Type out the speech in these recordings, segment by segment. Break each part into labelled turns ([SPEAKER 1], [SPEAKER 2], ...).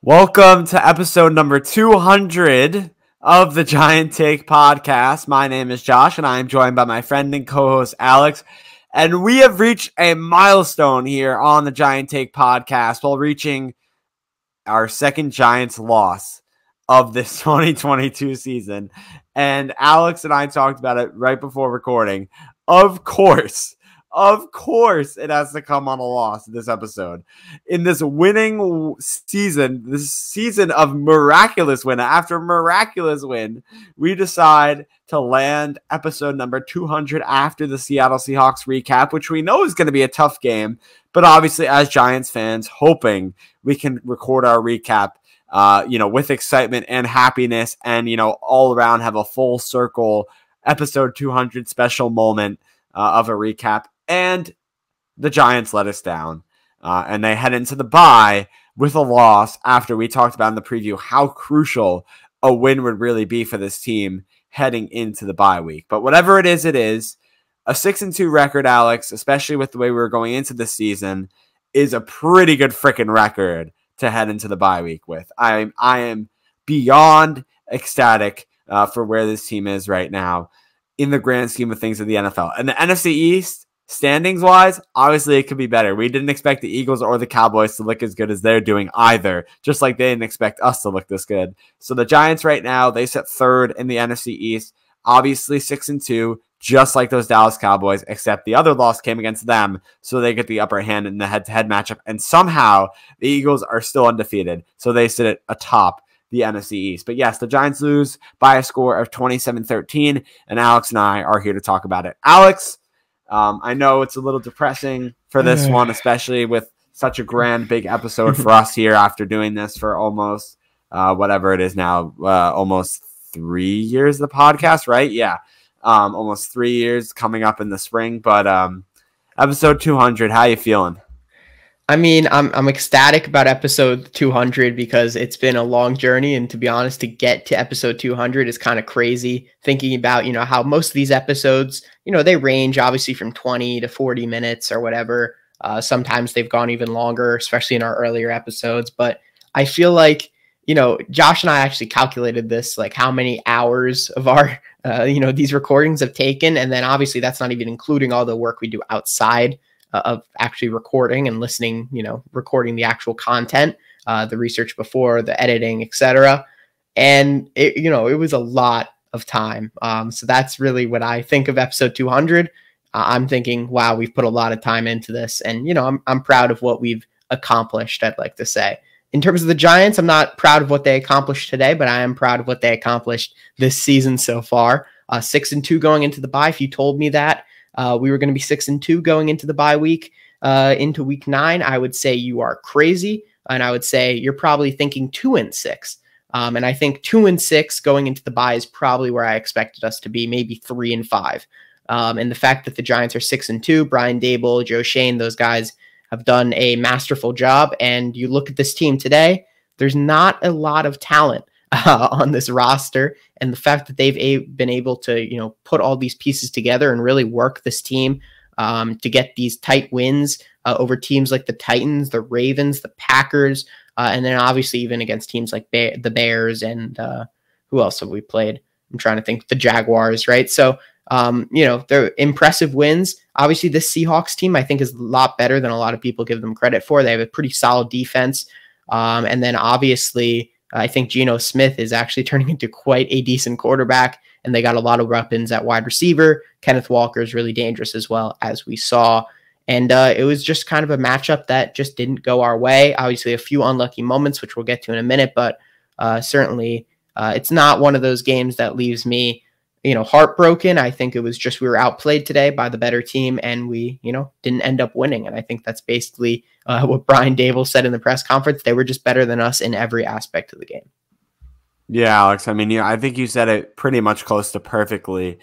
[SPEAKER 1] Welcome to episode number 200 of the Giant Take podcast. My name is Josh, and I am joined by my friend and co-host Alex. And we have reached a milestone here on the Giant Take podcast while reaching our second Giants loss of this 2022 season. And Alex and I talked about it right before recording. Of course, it has to come on a loss this episode. In this winning season, this season of miraculous win after miraculous win, we decide to land episode number 200 after the Seattle Seahawks recap, which we know is going to be a tough game. But obviously, as Giants fans, hoping we can record our recap, with excitement and happiness and, all around have a full circle episode 200 special moment of a recap. And the Giants let us down, and they head into the bye with a loss after we talked about in the preview how crucial a win would really be for this team heading into the bye week. But whatever it is. A 6-2 record, Alex, especially with the way we were going into the season, is a pretty good freaking record to head into the bye week with. I am beyond ecstatic for where this team is right now in the grand scheme of things of the NFL. And the NFC East, standings-wise, obviously it could be better. We didn't expect the Eagles or the Cowboys to look as good as they're doing either, just like they didn't expect us to look this good. So the Giants right now, they sit third in the NFC East, obviously 6-2, just like those Dallas Cowboys, except the other loss came against them, so they get the upper hand in the head-to-head matchup. And somehow the Eagles are still undefeated, so they sit at atop the NFC East. But yes, the Giants lose by a score of 27-13, and Alex and I are here to talk about it. Alex, I know it's a little depressing for this one, especially with such a grand, big episode for us here after doing this for almost, whatever it is now, almost 3 years of the podcast, right? Yeah, almost 3 years coming up in the spring. But episode 200, how you feeling?
[SPEAKER 2] I mean, I'm ecstatic about episode 200 because it's been a long journey. And to be honest, to get to episode 200 is kind of crazy thinking about, how most of these episodes, they range obviously from 20 to 40 minutes or whatever. Sometimes they've gone even longer, especially in our earlier episodes. But I feel like, Josh and I actually calculated this, like how many hours of our, these recordings have taken. And then obviously that's not even including all the work we do outside of actually recording and listening, recording the actual content, the research before, the editing, etc. And it was a lot of time. So that's really what I think of episode 200. I'm thinking, wow, we've put a lot of time into this, and I'm proud of what we've accomplished, I'd like to say. In terms of the Giants, I'm not proud of what they accomplished today, but I am proud of what they accomplished this season so far. 6-2 going into the bye. If you told me that we were going to be 6-2 going into the bye week, into week 9, I would say you are crazy. And I would say you're probably thinking 2-6. And I think 2-6 going into the bye is probably where I expected us to be, maybe 3-5. And the fact that the Giants are 6-2, Brian Daboll, Joe Shane, those guys have done a masterful job. And you look at this team today, there's not a lot of talent on this roster, and the fact that they've been able to put all these pieces together and really work this team to get these tight wins over teams like the Titans, the Ravens, the Packers, and then obviously even against teams like the Bears and who else have we played? I'm trying to think. The Jaguars, right? So they're impressive wins. Obviously, this Seahawks team I think is a lot better than a lot of people give them credit for. They have a pretty solid defense, and then obviously I think Geno Smith is actually turning into quite a decent quarterback, and they got a lot of weapons at wide receiver. Kenneth Walker is really dangerous as well, as we saw. And it was just kind of a matchup that just didn't go our way. Obviously, a few unlucky moments, which we'll get to in a minute, but certainly it's not one of those games that leaves me, heartbroken. I think it was just we were outplayed today by the better team, and we, didn't end up winning. And I think that's basically what Brian Daboll said in the press conference. They were just better than us in every aspect of the game.
[SPEAKER 1] Yeah, Alex. I mean, I think you said it pretty much close to perfectly,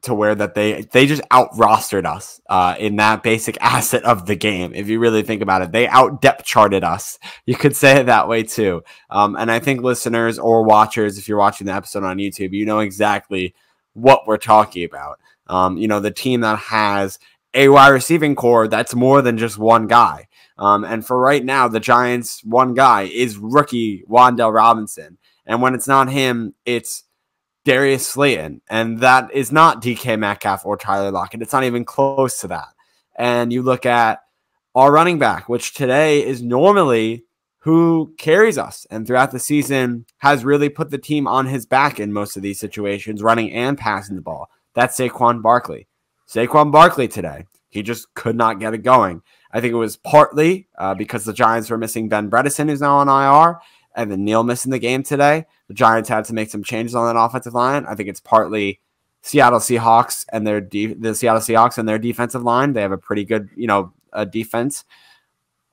[SPEAKER 1] to where that they just out-rostered us in that basic asset of the game. If you really think about it, they out-depth charted us. You could say it that way too. And I think listeners or watchers, if you're watching the episode on YouTube, you know exactly what we're talking about. The team that has a wide receiving core that's more than just one guy. And for right now, the Giants' one guy is rookie Wan'Dale Robinson. And when it's not him, it's Darius Slayton. And that is not DK Metcalf or Tyler Lockett. It's not even close to that. And you look at our running back, which today is normally who carries us and throughout the season has really put the team on his back in most of these situations, running and passing the ball. That's Saquon Barkley. Saquon Barkley today, he just could not get it going. I think it was partly because the Giants were missing Ben Bredesen, who's now on IR, and then Neal missing the game today. The Giants had to make some changes on that offensive line. I think it's partly Seattle Seahawks and the Seattle Seahawks and their defensive line. They have a pretty good, defense.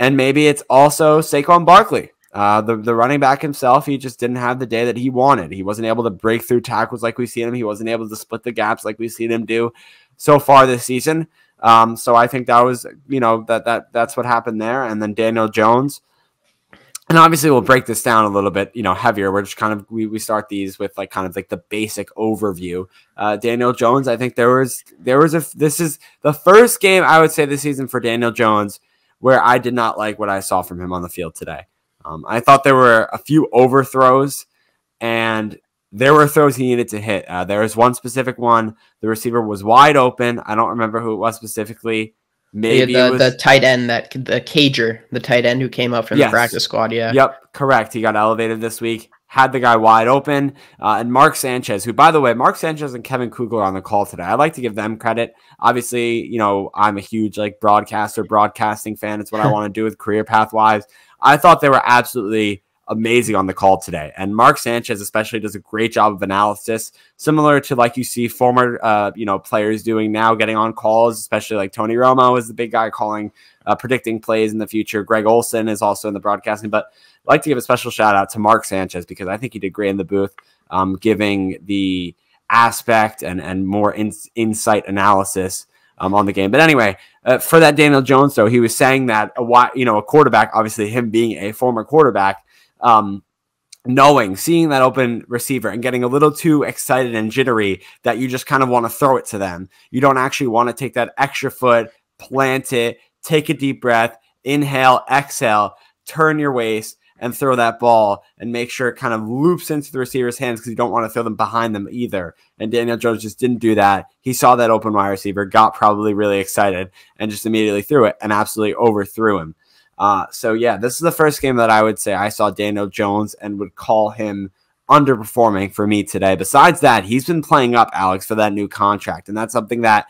[SPEAKER 1] And maybe it's also Saquon Barkley, the running back himself. He just didn't have the day that he wanted. He wasn't able to break through tackles like we've seen him. He wasn't able to split the gaps like we've seen him do so far this season. So I think that was, that's what happened there. And then Daniel Jones. And obviously we'll break this down a little bit, heavier. We're just kind of, we start these with the basic overview. Daniel Jones, I think this is the first game I would say this season for Daniel Jones where I did not like what I saw from him on the field today. I thought there were a few overthrows, and there were throws he needed to hit. There was one specific one. The receiver was wide open. I don't remember who it was specifically. Maybe
[SPEAKER 2] the tight end, the Cager, the tight end who came up from the practice squad. Yeah.
[SPEAKER 1] Yep. Correct. He got elevated this week. Had the guy wide open. And Mark Sanchez, who, by the way, Mark Sanchez and Kevin Kugler on the call today. I like to give them credit. Obviously, I'm a huge broadcasting fan. It's what I want to do with career path wise. I thought they were absolutely amazing on the call today. And Mark Sanchez especially does a great job of analysis, similar to like you see former players doing now, getting on calls, especially like Tony Romo is the big guy calling, predicting plays in the future. Greg Olson is also in the broadcasting, but I'd like to give a special shout out to Mark Sanchez because I think he did great in the booth, giving the aspect and more insight analysis on the game. But anyway, for that Daniel Jones, though, he was saying that a quarterback, obviously him being a former quarterback, seeing that open receiver and getting a little too excited and jittery that you just kind of want to throw it to them. You don't actually want to take that extra foot, plant it, take a deep breath, inhale, exhale, turn your waist, and throw that ball and make sure it kind of loops into the receiver's hands because you don't want to throw them behind them either. And Daniel Jones just didn't do that. He saw that open wide receiver, got probably really excited, and just immediately threw it and absolutely overthrew him. This is the first game that I would say I saw Daniel Jones and would call him underperforming for me today. Besides that, he's been playing up, Alex, for that new contract. And that's something that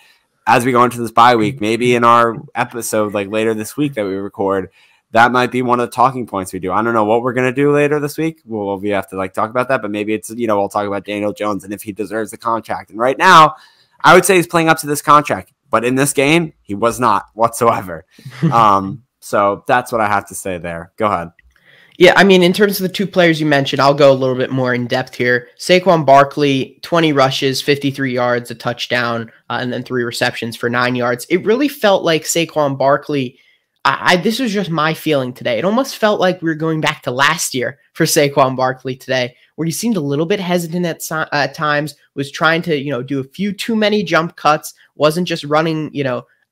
[SPEAKER 1] as we go into this bye week, maybe in our episode like later this week that we record, that might be one of the talking points we do. I don't know what we're going to do later this week. We have to talk about that, but maybe it's, we'll talk about Daniel Jones and if he deserves the contract. And right now, I would say he's playing up to this contract, but in this game, he was not whatsoever. So that's what I have to say there. Go ahead.
[SPEAKER 2] Yeah, I mean, in terms of the two players you mentioned, I'll go a little bit more in depth here. Saquon Barkley, 20 rushes, 53 yards, a touchdown, and then 3 receptions for 9 yards. It really felt like Saquon Barkley, this was just my feeling today. It almost felt like we were going back to last year for Saquon Barkley today, where he seemed a little bit hesitant at times, was trying to, do a few too many jump cuts, wasn't just running,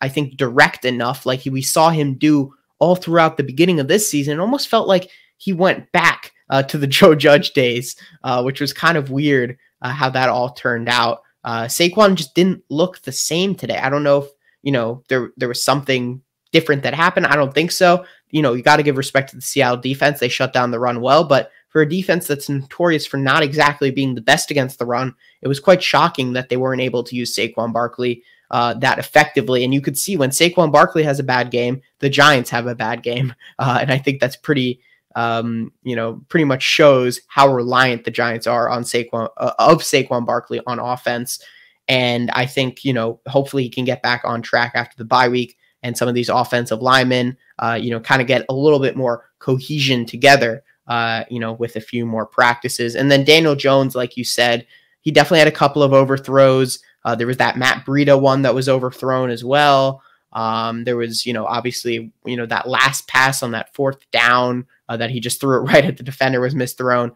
[SPEAKER 2] I think direct enough like we saw him do all throughout the beginning of this season. It almost felt like he went back to the Joe Judge days, which was kind of weird how that all turned out. Saquon just didn't look the same today. I don't know if, there was something different that happened. I don't think so. You got to give respect to the Seattle defense. They shut down the run well, but for a defense that's notorious for not exactly being the best against the run, it was quite shocking that they weren't able to use Saquon Barkley that effectively. And you could see when Saquon Barkley has a bad game, the Giants have a bad game. And I think that's pretty much shows how reliant the Giants are on Saquon Barkley on offense. And I think, hopefully he can get back on track after the bye week and some of these offensive linemen, kind of get a little bit more cohesion together, with a few more practices. And then Daniel Jones, like you said, he definitely had a couple of overthrows. There was that Matt Breida one that was overthrown as well. There was, obviously, that last pass on that 4th down that he just threw it right at the defender was misthrown.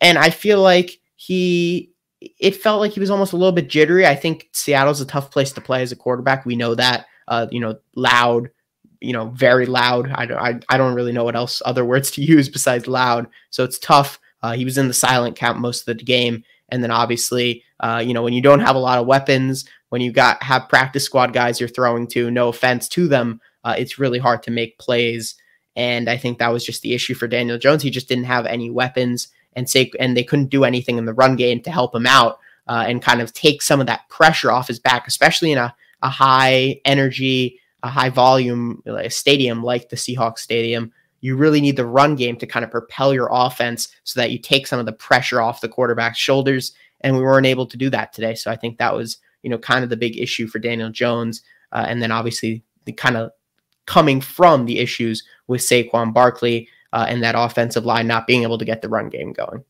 [SPEAKER 2] And I feel like it felt like he was almost a little bit jittery. I think Seattle's a tough place to play as a quarterback. We know that, loud, very loud. I don't really know what other words to use besides loud. So it's tough. He was in the silent count most of the game. And then obviously, when you don't have a lot of weapons, when you have practice squad guys you're throwing to, no offense to them, it's really hard to make plays. And I think that was just the issue for Daniel Jones. He just didn't have any weapons, and they couldn't do anything in the run game to help him out and kind of take some of that pressure off his back, especially in a high energy, a high volume stadium like the Seahawks stadium. You really need the run game to kind of propel your offense so that you take some of the pressure off the quarterback's shoulders. And we weren't able to do that today. So I think that was, kind of the big issue for Daniel Jones. And then obviously the kind of coming from the issues with Saquon Barkley and that offensive line not being able to get the run game going.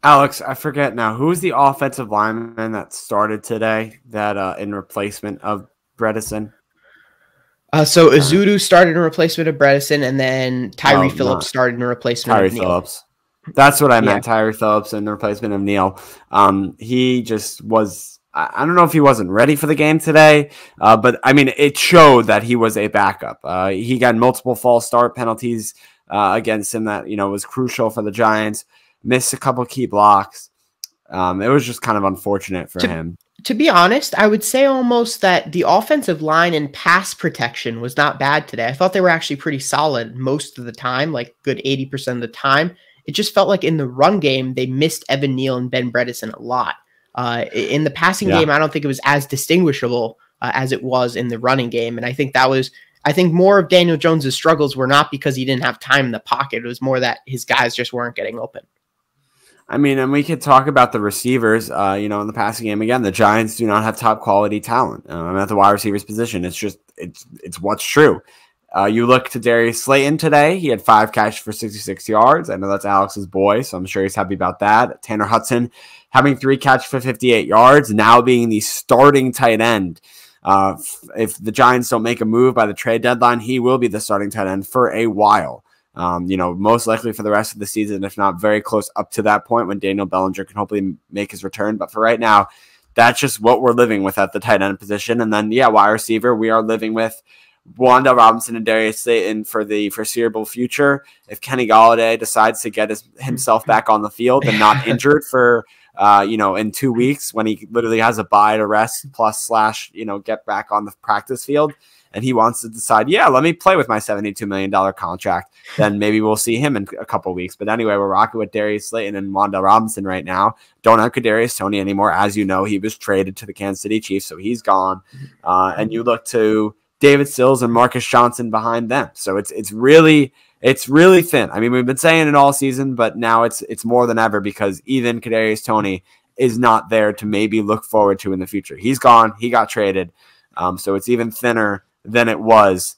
[SPEAKER 1] Alex, I forget now. Who was the offensive lineman that started today that in replacement of Bredesen?
[SPEAKER 2] So Azudu started in replacement of Bredesen, and then Tyree Phillips started in replacement of Neal.
[SPEAKER 1] Phillips. That's what I meant. Tyree Phillips in the replacement of Neal. He just was. I don't know if he wasn't ready for the game today, but I mean, it showed that he was a backup. He got multiple false start penalties against him that was crucial for the Giants. Missed a couple key blocks. It was just kind of unfortunate for him.
[SPEAKER 2] To be honest, I would say almost that the offensive line and pass protection was not bad today. I thought they were actually pretty solid most of the time, like good 80% of the time. It just felt like in the run game, they missed Evan Neal and Ben Bredesen a lot. In the passing game, I don't think it was as distinguishable as it was in the running game. And I think more of Daniel Jones's struggles were not because he didn't have time in the pocket. It was more that his guys just weren't getting open.
[SPEAKER 1] I mean, and we could talk about the receivers, in the passing game. Again, the Giants do not have top quality talent at the wide receivers position. It's just, it's what's true. You look to Darius Slayton today. He had 5 catches for 66 yards. I know that's Alex's boy, so I'm sure he's happy about that. Tanner Hudson having 3 catches for 58 yards, now being the starting tight end. If the Giants don't make a move by the trade deadline, he will be the starting tight end for a while. Most likely for the rest of the season, if not very close up to that point when Daniel Bellinger can hopefully make his return. But for right now, that's just what we're living with at the tight end position. And then, wide receiver, we are living with Wan'Dale Robinson and Darius Slayton for the foreseeable future. If Kenny Golladay decides to get himself back on the field and not injured for, in 2 weeks when he literally has a bye to rest plus / get back on the practice field, and he wants to decide, let me play with my $72 million contract, then maybe we'll see him in a couple weeks. But anyway, we're rocking with Darius Slayton and Wan'Dale Robinson right now. Don't have Kadarius Toney anymore. As you know, he was traded to the Kansas City Chiefs, so he's gone. And you look to David Sills and Marcus Johnson behind them. So it's really thin. I mean, we've been saying it all season, but now it's more than ever because even Kadarius Toney is not there to maybe look forward to in the future. He's gone. He got traded. So it's even thinner than it was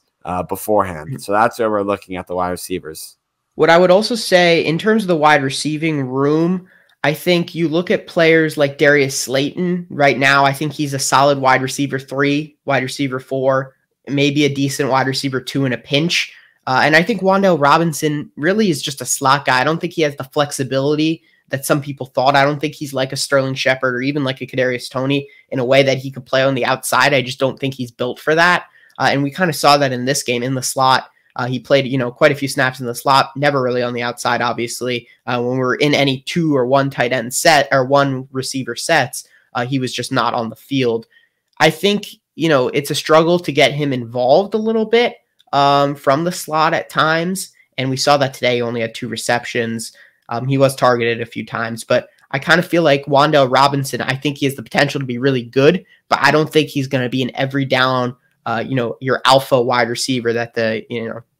[SPEAKER 1] beforehand. So that's where we're looking at the wide receivers.
[SPEAKER 2] What I would also say in terms of the wide receiving room, I think you look at players like Darius Slayton right now. I think he's a solid wide receiver 3, wide receiver 4, maybe a decent wide receiver 2 in a pinch. And I think Wan'Dale Robinson really is just a slot guy. I don't think he has the flexibility that some people thought. I don't think he's like a Sterling Shepard or even like a Kadarius Toney in a way that he could play on the outside. I just don't think he's built for that. And we kind of saw that in this game in the slot. He played, quite a few snaps in the slot, never really on the outside, obviously. When we were in any 2 or 1 tight end set or 1 receiver sets, he was just not on the field. I think, it's a struggle to get him involved a little bit from the slot at times. And we saw that today. He only had 2 receptions. He was targeted a few times, but I kind of feel like Wan'Dale Robinson, I think he has the potential to be really good, but I don't think he's going to be an every down your alpha wide receiver that the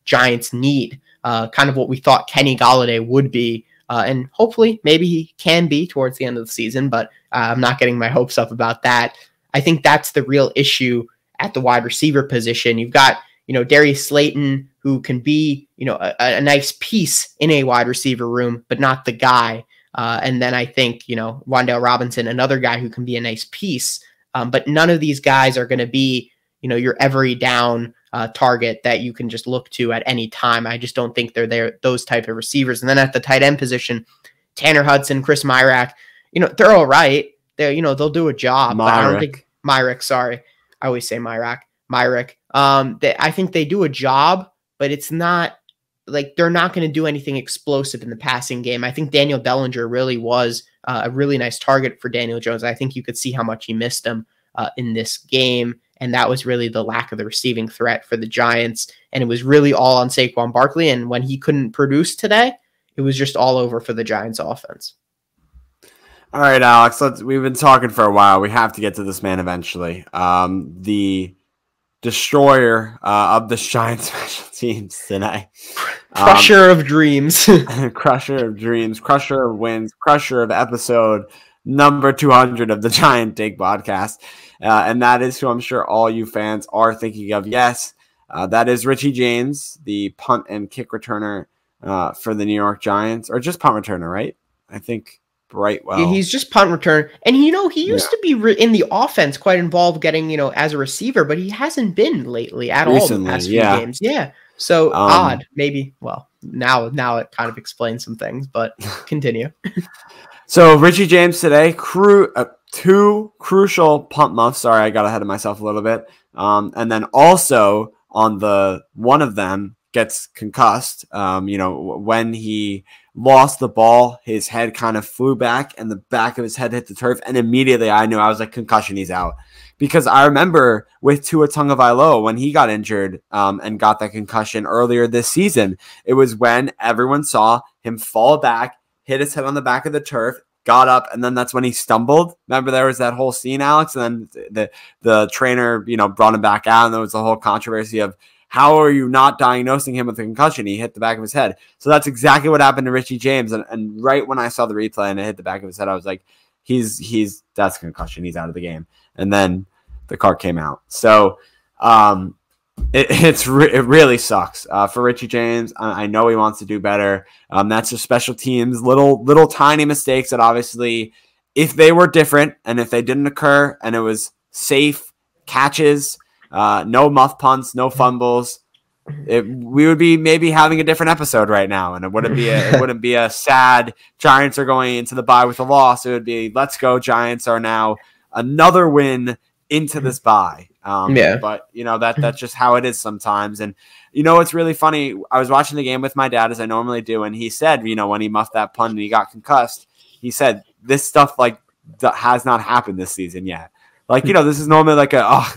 [SPEAKER 2] Giants need, kind of what we thought Kenny Golladay would be. And hopefully maybe he can be towards the end of the season, but I'm not getting my hopes up about that. I think that's the real issue at the wide receiver position. You've got, Darius Slayton, who can be, a nice piece in a wide receiver room, but not the guy. And then I think, Wan'Dale Robinson, another guy who can be a nice piece. But none of these guys are going to be, your every down target that you can just look to at any time. I just don't think they're those type of receivers. And then at the tight end position, Tanner Hudson, Chris Myrack, they're all right. They'll do a job. But I don't think Myrick, sorry. I always say Myrack. I think they do a job, but it's not like they're not going to do anything explosive in the passing game. I think Daniel Bellinger really was a really nice target for Daniel Jones. I think you could see how much he missed him in this game. And that was really the lack of the receiving threat for the Giants. And it was really all on Saquon Barkley. And when he couldn't produce today, it was just all over for the Giants offense.
[SPEAKER 1] All right, Alex, we've been talking for a while. We have to get to this man eventually. The destroyer of the Giants special teams tonight.
[SPEAKER 2] Crusher of dreams.
[SPEAKER 1] Crusher of dreams, crusher of wins, crusher of episode number 200 of the Giant Take podcast. And that is who I'm sure all you fans are thinking of. Yes, that is Richie James, the punt and kick returner for the New York Giants, or just punt returner, right? I think Brightwell.
[SPEAKER 2] He's just punt return. And, he used to be in the offense quite involved getting, as a receiver, but he hasn't been lately at all in the past few games. Yeah. So odd, maybe. Well, now it kind of explains some things, but continue.
[SPEAKER 1] So Richie James today, two crucial punt muffs. Sorry, I got ahead of myself a little bit. And then also on one of them gets concussed. When he lost the ball, his head kind of flew back and the back of his head hit the turf. And immediately I knew, I was like, concussion, he's out. Because I remember with Tua Tagovailoa, when he got injured and got that concussion earlier this season, it was when everyone saw him fall back, hit his head on the back of the turf, got up, and then that's when he stumbled. Remember, there was that whole scene, Alex, and then the trainer, brought him back out, and there was the whole controversy of, how are you not diagnosing him with a concussion? He hit the back of his head. So that's exactly what happened to Richie James. And right when I saw the replay and it hit the back of his head, I was like, that's a concussion. He's out of the game. And then the card came out. So it really sucks for Richie James. I know he wants to do better. That's just special teams, little tiny mistakes that obviously, if they were different and if they didn't occur and it was safe catches, no muff punts, no fumbles, we would be maybe having a different episode right now, and it wouldn't be a sad Giants are going into the bye with a loss. It would be, let's go, Giants are now another win into this bye. But that's just how it is sometimes. And it's really funny. I was watching the game with my dad, as I normally do, and he said, when he muffed that punt and he got concussed, he said this stuff has not happened this season yet. This is normally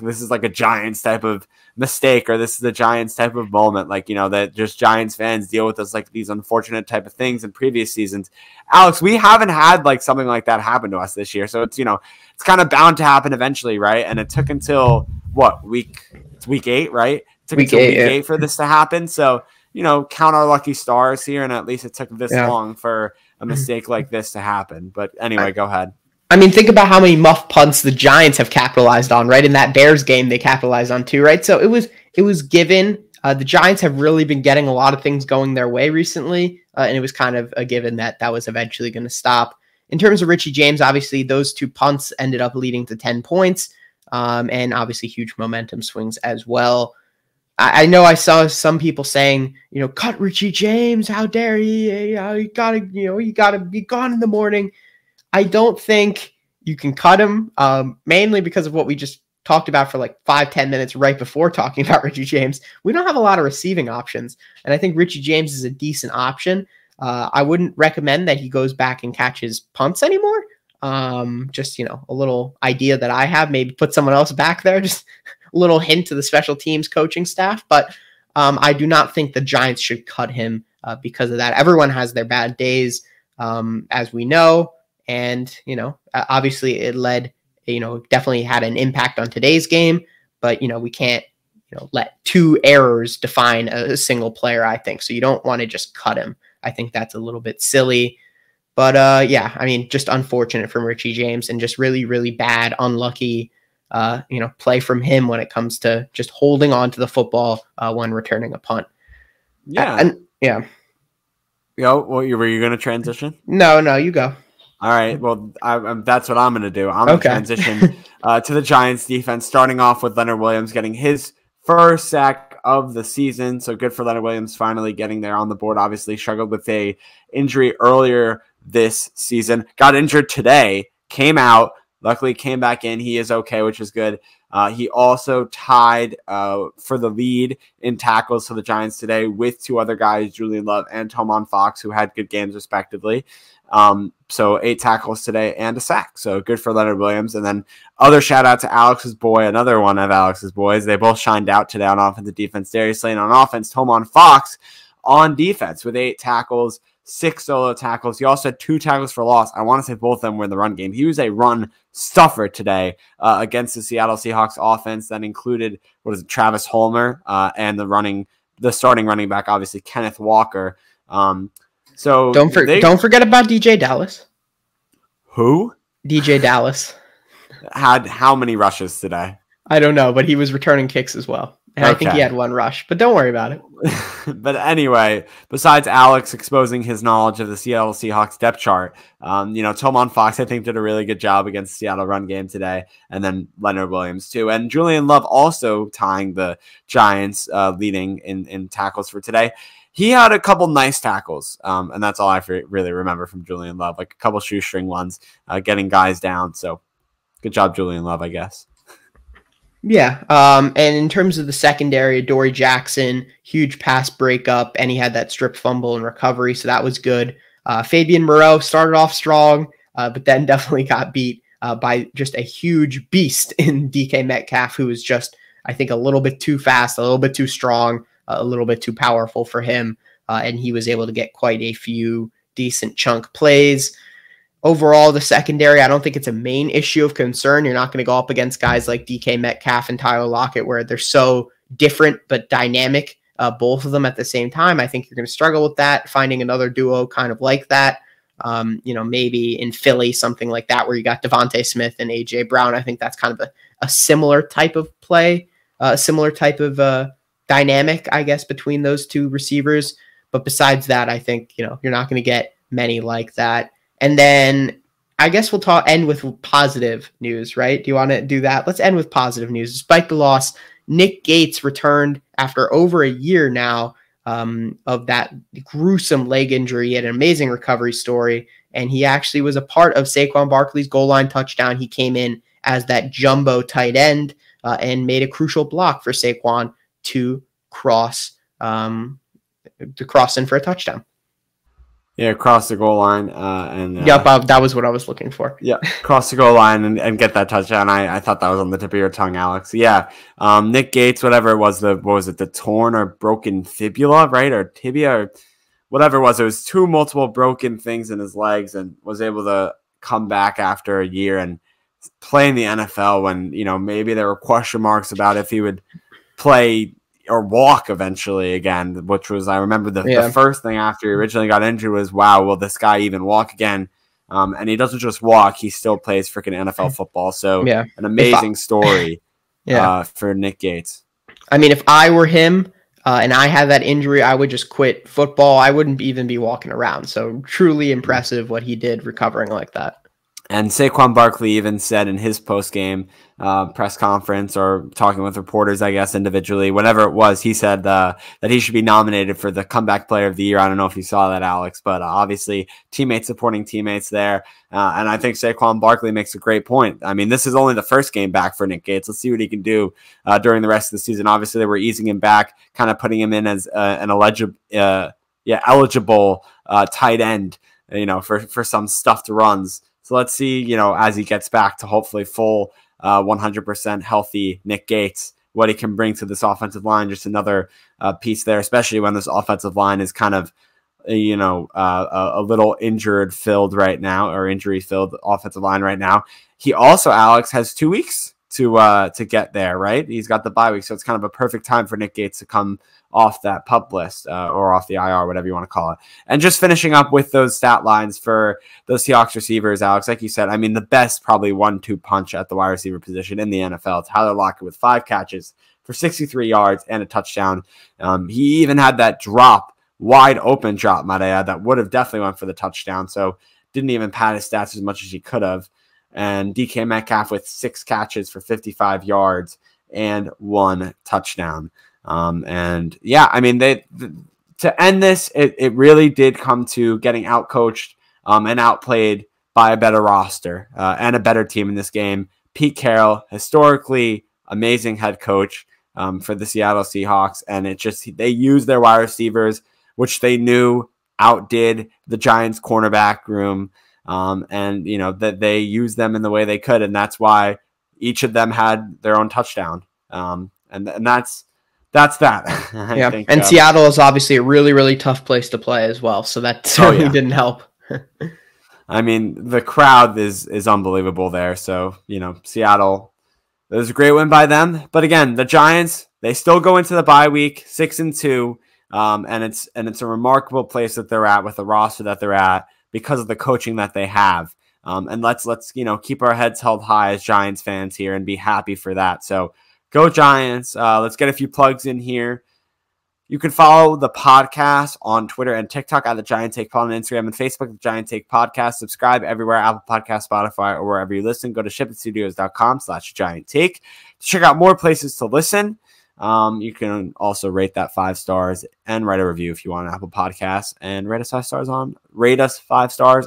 [SPEAKER 1] this is like a Giants type of mistake, or this is a Giants type of moment. That just Giants fans deal with this, these unfortunate type of things in previous seasons. Alex, we haven't had something like that happen to us this year. So it's, it's kind of bound to happen eventually. Right. And it took until week 8, right? It took until week 8 for this to happen. So, count our lucky stars here. And at least it took this long for a mistake like this to happen. But anyway, go ahead.
[SPEAKER 2] I mean, think about how many muff punts the Giants have capitalized on, right? In that Bears game, they capitalized on too, right? So it was given. The Giants have really been getting a lot of things going their way recently, and it was kind of a given that was eventually going to stop. In terms of Richie James, obviously, those two punts ended up leading to 10 points, and obviously huge momentum swings as well. I know I saw some people saying, cut Richie James, how dare he? You gotta be gone in the morning. I don't think you can cut him, mainly because of what we just talked about for 5-10 minutes right before talking about Richie James. We don't have a lot of receiving options, and I think Richie James is a decent option. I wouldn't recommend that he goes back and catches punts anymore. Just, a little idea that I have, maybe put someone else back there, just a little hint to the special teams coaching staff. But I do not think the Giants should cut him because of that. Everyone has their bad days, as we know. And, obviously it led, definitely had an impact on today's game, but, we can't, let two errors define a single player, I think. So you don't want to just cut him. I think that's a little bit silly, but just unfortunate from Richie James and just really, really bad, unlucky, play from him when it comes to just holding on to the football when returning a punt.
[SPEAKER 1] Yeah. Were you going to transition?
[SPEAKER 2] No, you go.
[SPEAKER 1] All right. Well, that's what I'm going to do. I'm going to transition to the Giants defense, starting off with Leonard Williams getting his first sack of the season. So good for Leonard Williams finally getting there on the board. Obviously struggled with a injury earlier this season. Got injured today, came out, Luckily came back in. He is okay, which is good. He also tied for the lead in tackles for the Giants today with two other guys, Julian Love and Tomon Fox, who had good games respectively. So 8 tackles today and a sack. So good for Leonard Williams. And then other shout out to Alex's boy, another one of Alex's boys. They both shined out today on offense and defense. Darius Slayton on offense, Tomon Fox on defense with 8 tackles, 6 solo tackles. He also had 2 tackles for loss. I want to say both of them were in the run game. He was a run stuffer today against the Seattle Seahawks offense that included, Travis Homer and the starting running back, obviously Kenneth Walker. So
[SPEAKER 2] don't forget about DJ Dallas.
[SPEAKER 1] Who?
[SPEAKER 2] DJ Dallas
[SPEAKER 1] had how many rushes today?
[SPEAKER 2] I don't know, but he was returning kicks as well. And okay. I think he had 1 rush, but don't worry about it.
[SPEAKER 1] But anyway, besides Alex exposing his knowledge of the Seattle Seahawks depth chart, Tomon Fox, I think, did a really good job against the Seattle run game today. And then Leonard Williams, too. And Julian Love also tying the Giants leading in tackles for today. He had a couple nice tackles, and that's all I really remember from Julian Love, like a couple shoestring ones, getting guys down. So good job, Julian Love, I guess.
[SPEAKER 2] Yeah, and in terms of the secondary, Dory Jackson, huge pass breakup, and he had that strip fumble and recovery, so that was good. Fabian Moreau started off strong, but then definitely got beat by just a huge beast in DK Metcalf, who was just, I think, a little bit too fast, a little bit too strong, a little bit too powerful for him, and he was able to get quite a few decent chunk plays. Overall, the secondary, I don't think it's a main issue of concern. You're not going to go up against guys like DK Metcalf and Tyler Lockett, where they're so different but dynamic, both of them at the same time. I think you're going to struggle with that, finding another duo kind of like that. Maybe in Philly, something like that, where you got Devontae Smith and A.J. Brown. I think that's kind of a similar type of play, a similar type of dynamic, I guess, between those two receivers. But besides that, I think, you're not going to get many like that. And then I guess we'll end with positive news, right? Do you want to do that? Let's end with positive news. Despite the loss, Nick Gates returned after over a year now of that gruesome leg injury. He had an amazing recovery story, and he actually was a part of Saquon Barkley's goal line touchdown. He came in as that jumbo tight end and made a crucial block for Saquon to cross in for a touchdown.
[SPEAKER 1] Yeah, cross the goal line.
[SPEAKER 2] Yep, that was what I was looking for.
[SPEAKER 1] Yeah, cross the goal line and get that touchdown. I thought that was on the tip of your tongue, Alex. Yeah, Nick Gates, whatever it was, the torn or broken fibula, right, or tibia, or whatever it was 2 multiple broken things in his legs, and was able to come back after a year and play in the NFL when, maybe there were question marks about if he would play or walk eventually again, which was, I remember the first thing after he originally got injured was, wow, will this guy even walk again? And he doesn't just walk, he still plays freaking NFL football. So an amazing story for Nick Gates.
[SPEAKER 2] I mean, if I were him and I had that injury, I would just quit football. I wouldn't even be walking around. So truly impressive what he did recovering like that.
[SPEAKER 1] And Saquon Barkley even said in his post-game press conference, or talking with reporters, I guess, individually, whatever it was, he said that he should be nominated for the Comeback Player of the Year. I don't know if you saw that, Alex, but obviously teammates supporting teammates there. And I think Saquon Barkley makes a great point. I mean, this is only the first game back for Nick Gates. Let's see what he can do during the rest of the season. Obviously, they were easing him back, kind of putting him in as an eligible tight end, for some stuffed runs. So let's see, as he gets back to hopefully full 100% healthy Nick Gates, what he can bring to this offensive line. Just another piece there, especially when this offensive line is kind of, a little injury-filled offensive line right now. He also, Alex, has 2 weeks to get there, right? He's got the bye week, so it's kind of a perfect time for Nick Gates to come off that PUP list or off the IR, whatever you want to call it. And just finishing up with those stat lines for those Seahawks receivers, Alex, like you said, I mean, the best probably 1-2 punch at the wide receiver position in the NFL. Tyler Lockett with 5 catches for 63 yards and a touchdown. He even had that wide open drop, might I add, that would have definitely went for the touchdown. So didn't even pad his stats as much as he could have. And DK Metcalf with 6 catches for 55 yards and 1 touchdown. I mean, to end this, it really did come to getting outcoached and outplayed by a better roster and a better team in this game. Pete Carroll, historically amazing head coach for the Seattle Seahawks, and they used their wide receivers, which they knew outdid the Giants' cornerback room, and that they used them in the way they could, and that's why each of them had their own touchdown, and that's that.
[SPEAKER 2] Yeah, think, and Seattle is obviously a really, really tough place to play as well, so that certainly didn't help.
[SPEAKER 1] I mean, the crowd is unbelievable there, so Seattle, it was a great win by them. But again, the Giants, they still go into the bye week 6-2, and it's a remarkable place that they're at with the roster that they're at because of the coaching that they have. And let's keep our heads held high as Giants fans here and be happy for that. So go Giants. Let's get a few plugs in here. You can follow the podcast on Twitter and TikTok at The Giant Take Pod, on Instagram and Facebook, The Giant Take Podcast. Subscribe everywhere, Apple Podcasts, Spotify, or wherever you listen. Go to shipitstudios.com/Giant Take to check out more places to listen. You can also rate that 5 stars and write a review if you want on Apple Podcasts, and rate us 5 stars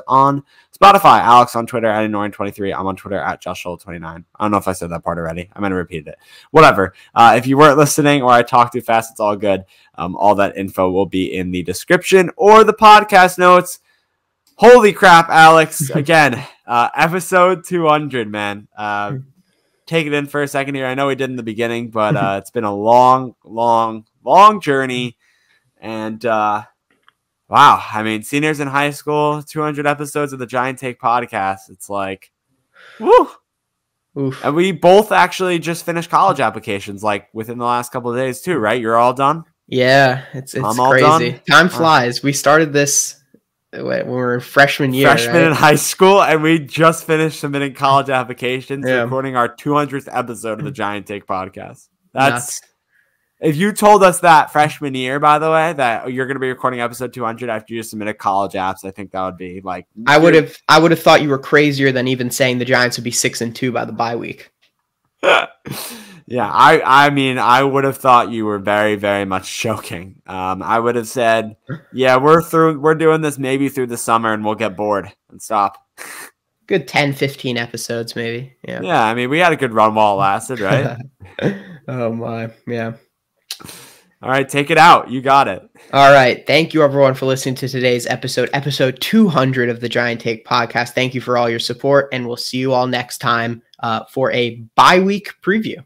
[SPEAKER 1] on Spotify. Alex on Twitter at Annoying23. I'm on Twitter at JoshShoal29. I don't know if I said that part already. I might have repeated it. Whatever. If you weren't listening or I talked too fast, it's all good. All that info will be in the description or the podcast notes. Holy crap, Alex. Again, episode 200, man. Take it in for a second here. I know we did in the beginning, but it's been a long journey. And wow, I mean, seniors in high school, 200 episodes of the Giant Take podcast. It's like, woo. Oof. And we both actually just finished college applications like within the last couple of days too, right? You're all done?
[SPEAKER 2] Yeah, it's crazy. Time flies. We started this when we were in freshman year.
[SPEAKER 1] In high school, and we just finished submitting college applications, recording our 200th episode of the Giant Take podcast. That's nuts. If you told us that freshman year, by the way, that you're going to be recording episode 200 after you submitted college apps, I think that would be like... I would
[SPEAKER 2] have thought you were crazier than even saying the Giants would be 6-2 by the bye week.
[SPEAKER 1] Yeah, I mean, I would have thought you were very, very much joking. I would have said, yeah, we're doing this maybe through the summer and we'll get bored and stop.
[SPEAKER 2] Good 10, 15 episodes maybe.
[SPEAKER 1] Yeah, I mean, we had a good run while it lasted, right?
[SPEAKER 2] Oh my, yeah.
[SPEAKER 1] All right, take it out. You got it.
[SPEAKER 2] All right. Thank you, everyone, for listening to today's episode 200 of the Giant Take podcast. Thank you for all your support, and we'll see you all next time for a bye week preview.